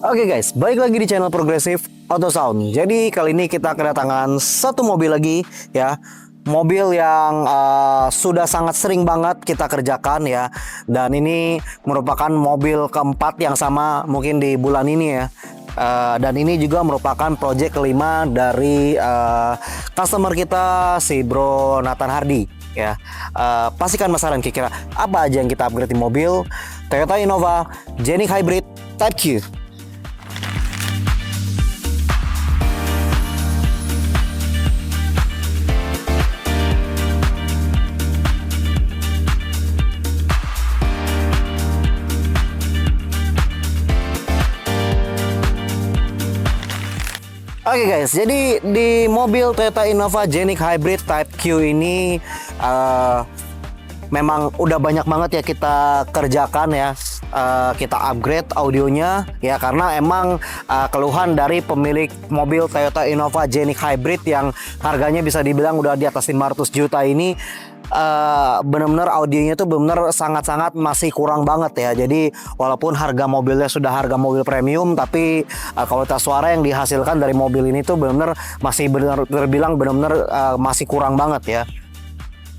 Oke guys, balik lagi di channel Progresif Auto Sound. Jadi kali ini kita kedatangan satu mobil lagi ya. Mobil yang sudah sangat sering banget kita kerjakan ya. Dan ini merupakan mobil keempat yang sama mungkin di bulan ini ya. Dan ini juga merupakan project kelima dari customer kita, si Bro Nathan Hardy ya. Pastikan penasaran kira-kira apa aja yang kita upgrade di mobil Toyota Innova Genex Hybrid Type Q. Oke guys, jadi di mobil Toyota Innova Genex Hybrid Type Q ini memang udah banyak banget ya kita kerjakan ya. Kita upgrade audionya ya, karena emang keluhan dari pemilik mobil Toyota Innova Genex Hybrid yang harganya bisa dibilang udah di atas 500 juta ini, benar-benar audionya tuh benar sangat-sangat masih kurang banget ya. Jadi walaupun harga mobilnya sudah harga mobil premium, tapi kualitas suara yang dihasilkan dari mobil ini tuh benar-benar masih terbilang benar-benar masih kurang banget ya.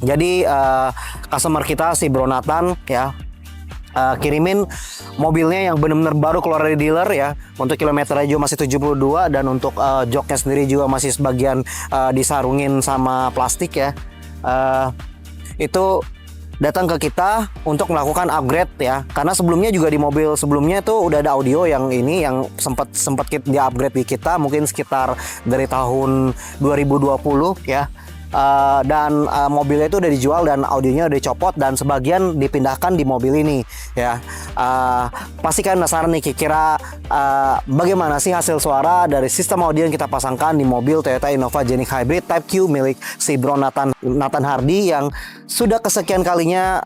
Jadi customer kita si Bro Nathan ya kirimin mobilnya yang benar-benar baru keluar dari dealer ya. Untuk kilometernya juga masih 72, dan untuk joknya sendiri juga masih sebagian disarungin sama plastik ya. Itu datang ke kita untuk melakukan upgrade ya, karena sebelumnya juga di mobil sebelumnya tuh udah ada audio yang ini yang sempat di upgrade di kita mungkin sekitar dari tahun 2020 ya. Dan mobilnya itu udah dijual dan audionya udah dicopot dan sebagian dipindahkan di mobil ini ya. Pastikan penasaran nih kira-kira bagaimana sih hasil suara dari sistem audio yang kita pasangkan di mobil Toyota Innova Genex Hybrid Type Q milik si Bro Nathan Hardy yang sudah kesekian kalinya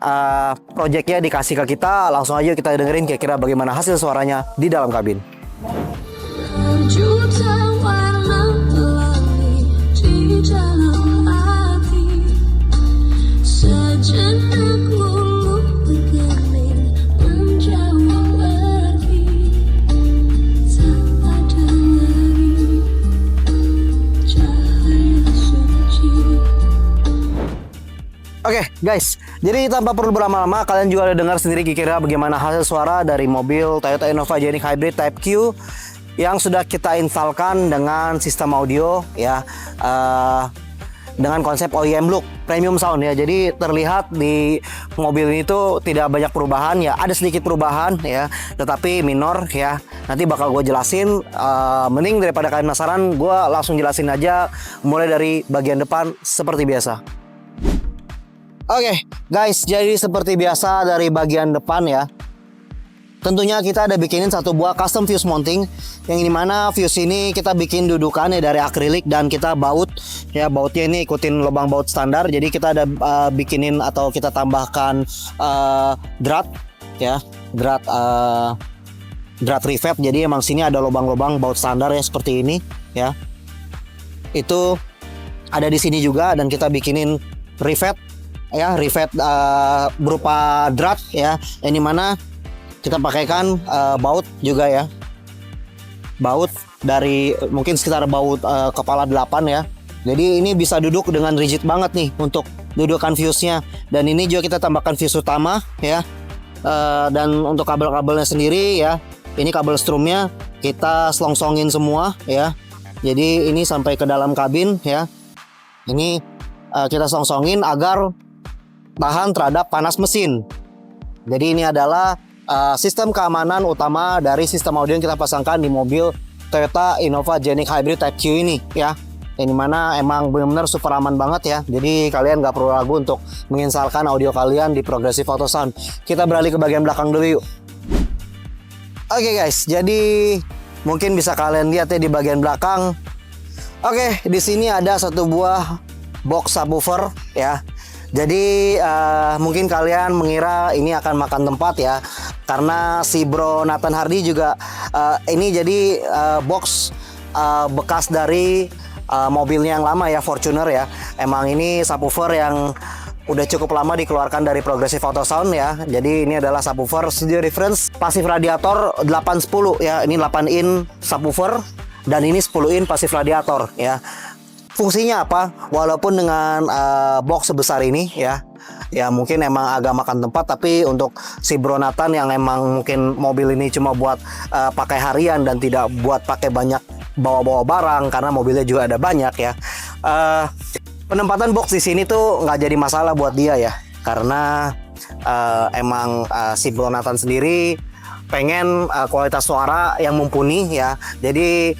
projectnya dikasih ke kita. Langsung aja kita dengerin kira-kira bagaimana hasil suaranya di dalam kabin. Oke guys, jadi tanpa perlu berlama-lama kalian juga udah dengar sendiri kira-kira bagaimana hasil suara dari mobil Toyota Innova Genex Hybrid Type Q yang sudah kita instalkan dengan sistem audio ya, dengan konsep OEM look premium sound ya. Jadi terlihat di mobil ini tuh tidak banyak perubahan ya, ada sedikit perubahan ya, tetapi minor ya. Nanti bakal gue jelasin. Mending daripada kalian penasaran, gue langsung jelasin aja mulai dari bagian depan seperti biasa. Oke guys, jadi seperti biasa dari bagian depan ya, tentunya kita ada bikinin satu buah custom fuse mounting, yang dimana fuse ini kita bikin dudukannya dari akrilik dan kita baut ya. Bautnya ini ikutin lubang baut standar, jadi kita ada bikinin atau kita tambahkan drat ya, drat reverb. Jadi emang sini ada lubang-lubang baut standar ya seperti ini ya, itu ada di sini juga. Dan kita bikinin reverb ya, reverb berupa drat ya, yang dimana kita pakaikan baut juga ya, baut dari mungkin sekitar baut kepala 8 ya. Jadi ini bisa duduk dengan rigid banget nih untuk dudukan fuse-nya. Dan ini juga kita tambahkan fuse utama ya. Dan untuk kabel-kabelnya sendiri ya, ini kabel strumnya kita selongsongin semua ya. Jadi ini sampai ke dalam kabin ya. Ini kita selongsongin agar tahan terhadap panas mesin. Jadi ini adalah sistem keamanan utama dari sistem audio yang kita pasangkan di mobil Toyota Innova Genex Hybrid Type Q ini ya. Yang dimana emang benar-benar super aman banget ya. Jadi kalian nggak perlu ragu untuk menginstalkan audio kalian di Progresif Auto Sound. Kita beralih ke bagian belakang dulu yuk. Oke guys, jadi mungkin bisa kalian lihat ya di bagian belakang. Oke, di sini ada satu buah box subwoofer ya. Jadi mungkin kalian mengira ini akan makan tempat ya, karena si Bro Nathan Hardy juga ini jadi box bekas dari mobilnya yang lama ya, Fortuner ya. Emang ini subwoofer yang udah cukup lama dikeluarkan dari Progressive Auto Sound ya. Jadi ini adalah subwoofer studio reference pasif radiator 810 ya. Ini 8 in subwoofer dan ini 10 in pasif radiator ya. Fungsinya apa? Walaupun dengan box sebesar ini ya, ya mungkin emang agak makan tempat, tapi untuk si Bro Nathan yang emang mungkin mobil ini cuma buat pakai harian dan tidak buat pakai banyak bawa-bawa barang karena mobilnya juga ada banyak ya. Penempatan box di sini tuh nggak jadi masalah buat dia ya, karena emang si Bro Nathan sendiri pengen kualitas suara yang mumpuni ya. Jadi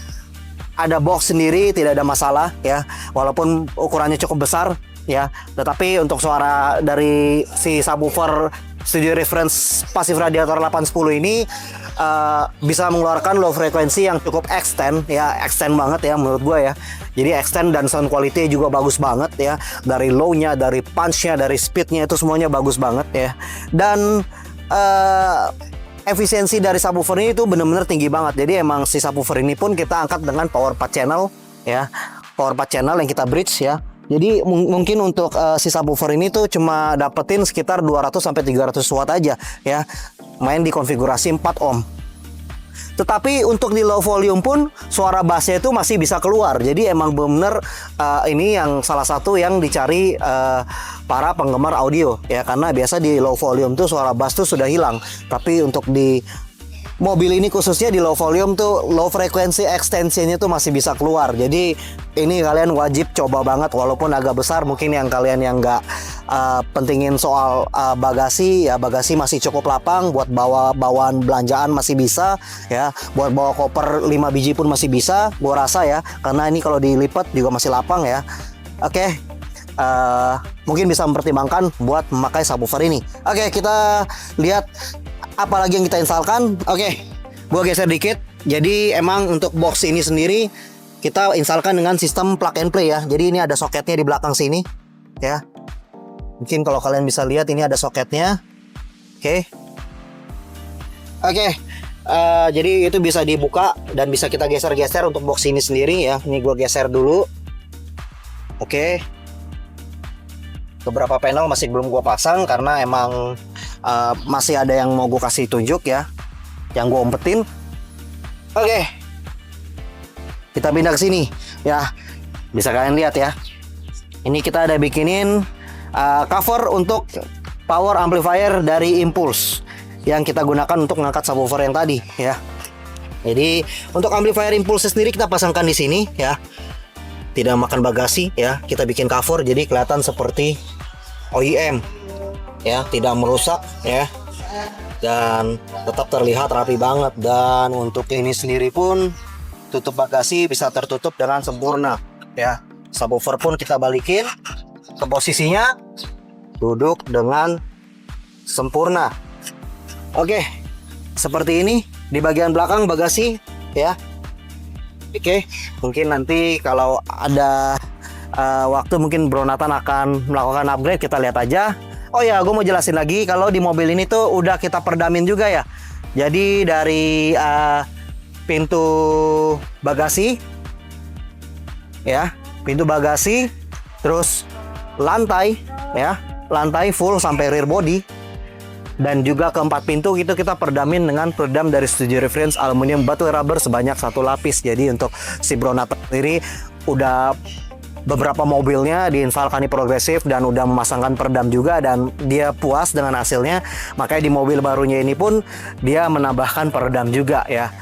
ada box sendiri tidak ada masalah ya, walaupun ukurannya cukup besar ya, tetapi untuk suara dari si subwoofer studio reference pasif radiator 810 ini bisa mengeluarkan low frekuensi yang cukup extend ya, extend banget ya menurut gue ya. Jadi extend dan sound quality juga bagus banget ya, dari low-nya, dari punch-nya, dari speed-nya itu semuanya bagus banget ya. Dan efisiensi dari subwoofer ini itu benar-benar tinggi banget. Jadi emang si subwoofer ini pun kita angkat dengan power 4 channel ya, power 4 channel yang kita bridge ya. Jadi mungkin untuk si subwoofer ini tuh cuma dapetin sekitar 200 sampai 300 watt aja ya, main di konfigurasi 4 ohm. Tetapi untuk di low volume pun suara bassnya itu masih bisa keluar. Jadi emang bener ini yang salah satu yang dicari para penggemar audio ya, karena biasa di low volume tuh suara bass tuh sudah hilang. Tapi untuk di mobil ini khususnya di low volume tuh low frekuensi extensionnya tuh masih bisa keluar. Jadi ini kalian wajib coba banget, walaupun agak besar. Mungkin yang kalian yang nggak pentingin soal bagasi ya, bagasi masih cukup lapang, buat bawa bawaan belanjaan masih bisa ya, buat bawa koper 5 biji pun masih bisa gua rasa ya, karena ini kalau dilipat juga masih lapang ya. Oke, mungkin bisa mempertimbangkan buat memakai subwoofer ini. Oke, kita lihat apalagi yang kita instalkan. Oke, gua geser dikit. Jadi emang untuk box ini sendiri kita instalkan dengan sistem plug and play ya. Jadi ini ada soketnya di belakang sini ya. Mungkin kalau kalian bisa lihat ini ada soketnya. Oke, jadi itu bisa dibuka dan bisa kita geser-geser untuk box ini sendiri ya. Ini gue geser dulu. Oke, beberapa panel masih belum gue pasang karena emang masih ada yang mau gue kasih tunjuk ya, yang gue umpetin. Oke, kita pindah ke sini ya. Bisa kalian lihat ya, ini kita ada bikinin cover untuk power amplifier dari Impulse yang kita gunakan untuk mengangkat subwoofer yang tadi ya. Jadi untuk amplifier Impulse sendiri kita pasangkan di sini ya, tidak makan bagasi ya. Kita bikin cover jadi kelihatan seperti OEM ya, tidak merusak ya, dan tetap terlihat rapi banget. Dan untuk ini sendiri pun tutup bagasi bisa tertutup dengan sempurna ya. Subwoofer pun kita balikin ke posisinya, duduk dengan sempurna. Oke, seperti ini di bagian belakang bagasi ya. Oke, mungkin nanti kalau ada waktu mungkin Bro Nathan akan melakukan upgrade, kita lihat aja. Oh ya, gue mau jelasin lagi kalau di mobil ini tuh udah kita perdamin juga ya. Jadi dari pintu bagasi ya, pintu bagasi, terus lantai ya, lantai full sampai rear body, dan juga keempat pintu itu kita perdamin dengan peredam dari Studio Reference aluminium batu rubber sebanyak 1 lapis. Jadi untuk si Bro Nathan sendiri udah beberapa mobilnya diinstalkan di Progressive dan udah memasangkan peredam juga, dan dia puas dengan hasilnya. Makanya di mobil barunya ini pun dia menambahkan peredam juga ya.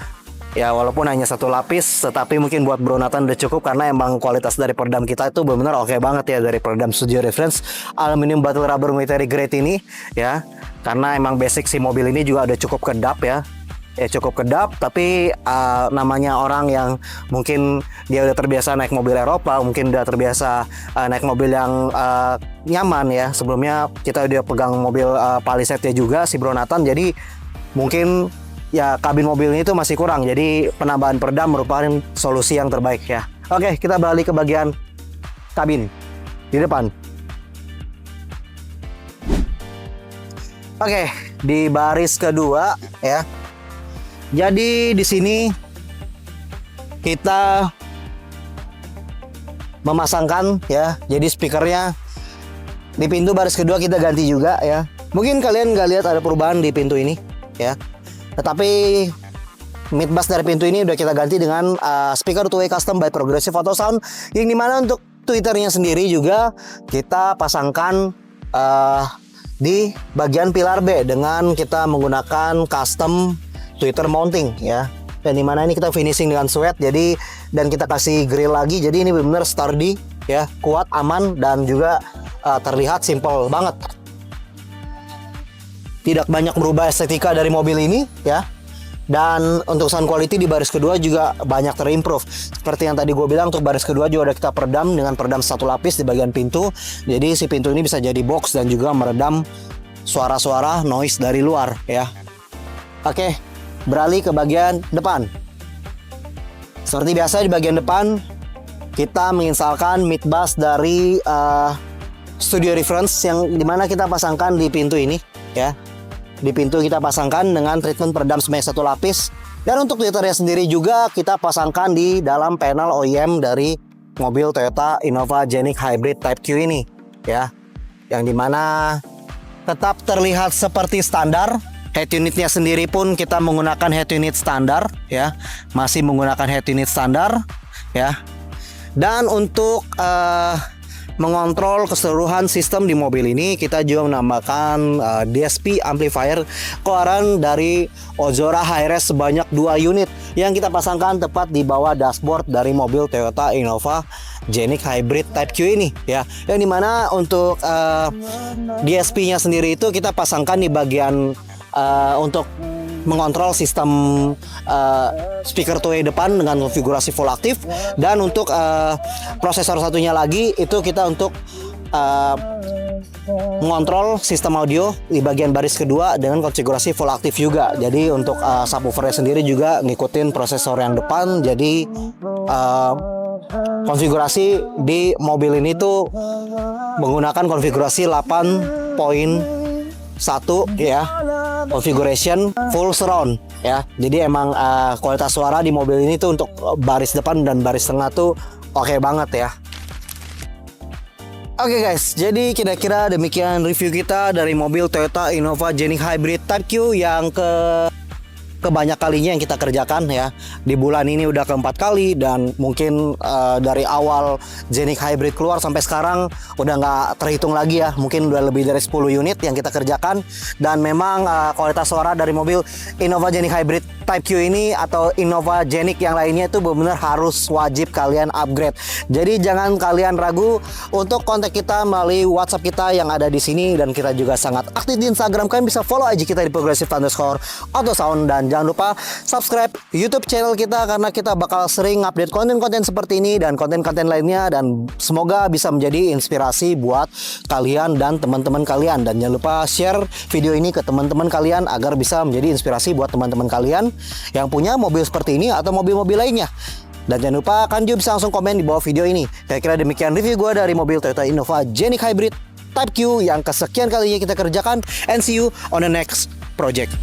Ya walaupun hanya 1 lapis, tetapi mungkin buat Bro Nathan udah cukup karena emang kualitas dari peredam kita itu benar-benar oke banget ya, dari peredam Studio Reference aluminium batu rubber military grade ini ya. Karena emang basic si mobil ini juga udah cukup kedap ya. Cukup kedap, tapi namanya orang yang mungkin dia udah terbiasa naik mobil Eropa, mungkin udah terbiasa naik mobil yang nyaman ya. Sebelumnya kita udah pegang mobil Palisade juga si Bro Nathan, jadi mungkin ya kabin mobilnya itu masih kurang. Jadi penambahan peredam merupakan solusi yang terbaik ya. Oke, kita balik ke bagian kabin di depan. Oke, di baris kedua ya. Jadi di sini kita memasangkan ya. Jadi speakernya Di pintu baris kedua kita ganti juga ya. Mungkin kalian nggak lihat ada perubahan di pintu ini ya. Tetapi mid bass dari pintu ini udah kita ganti dengan speaker two-way custom by Progressive Auto Sound, yang dimana untuk tweeternya sendiri juga kita pasangkan di bagian pilar B dengan kita menggunakan custom tweeter mounting ya. Dan dimana ini kita finishing dengan sweat, jadi dan kita kasih grill lagi, jadi ini benar-benar sturdy ya, kuat, aman, dan juga terlihat simple banget. Tidak banyak merubah estetika dari mobil ini ya. Dan untuk sound quality di baris kedua juga banyak terimprove. Seperti yang tadi gue bilang, untuk baris kedua juga udah kita peredam dengan peredam satu lapis di bagian pintu. Jadi si pintu ini bisa jadi box dan juga meredam suara-suara noise dari luar ya. Oke, beralih ke bagian depan. Seperti biasa di bagian depan kita menginstalkan mid bass dari Studio Reference, yang dimana kita pasangkan di pintu ini ya. Di pintu kita pasangkan dengan treatment peredam sebanyak satu lapis. Dan untuk tweeternya sendiri juga kita pasangkan di dalam panel OEM dari mobil Toyota Innova Genik Hybrid Type Q ini ya. Yang dimana tetap terlihat seperti standar. Head unitnya sendiri pun kita menggunakan head unit standar ya. Masih menggunakan head unit standar ya. Dan untuk mengontrol keseluruhan sistem di mobil ini, kita juga menambahkan DSP amplifier keluaran dari Ozora Hi-Res sebanyak 2 unit yang kita pasangkan tepat di bawah dashboard dari mobil Toyota Innova Genik Hybrid Type Q ini ya. Yang dimana untuk DSP-nya sendiri itu kita pasangkan di bagian untuk mengontrol sistem speaker two-way depan dengan konfigurasi full aktif, dan untuk prosesor satunya lagi itu kita untuk mengontrol sistem audio di bagian baris kedua dengan konfigurasi full aktif juga. Jadi untuk subwoofernya sendiri juga ngikutin prosesor yang depan. Jadi konfigurasi di mobil ini tuh menggunakan konfigurasi 8.1 ya, configuration full surround ya. Jadi emang kualitas suara di mobil ini tuh untuk baris depan dan baris tengah tuh oke banget ya. Oke guys, jadi kira-kira demikian review kita dari mobil Toyota Innova Genik Hybrid Type Q yang kebanyak kalinya yang kita kerjakan ya. Di bulan ini udah keempat kali, dan mungkin dari awal Genik Hybrid keluar sampai sekarang udah nggak terhitung lagi ya. Mungkin udah lebih dari 10 unit yang kita kerjakan. Dan memang kualitas suara dari mobil Innova Genik Hybrid Type Q ini atau Innova Genik yang lainnya itu benar-benar harus wajib kalian upgrade. Jadi jangan kalian ragu untuk kontak kita melalui WhatsApp kita yang ada di sini, dan kita juga sangat aktif di Instagram. Kalian bisa follow IG kita di Progressive_Auto_Sound, dan jangan lupa subscribe YouTube channel kita karena kita bakal sering update konten-konten seperti ini dan konten-konten lainnya, dan semoga bisa menjadi inspirasi buat kalian dan teman-teman kalian. Dan jangan lupa share video ini ke teman-teman kalian agar bisa menjadi inspirasi buat teman-teman kalian yang punya mobil seperti ini atau mobil-mobil lainnya. Dan jangan lupa kalian juga bisa langsung komen di bawah video ini. Kira-kira demikian review gue dari mobil Toyota Innova Genik Hybrid Type Q yang kesekian kalinya kita kerjakan. And see you on the next project.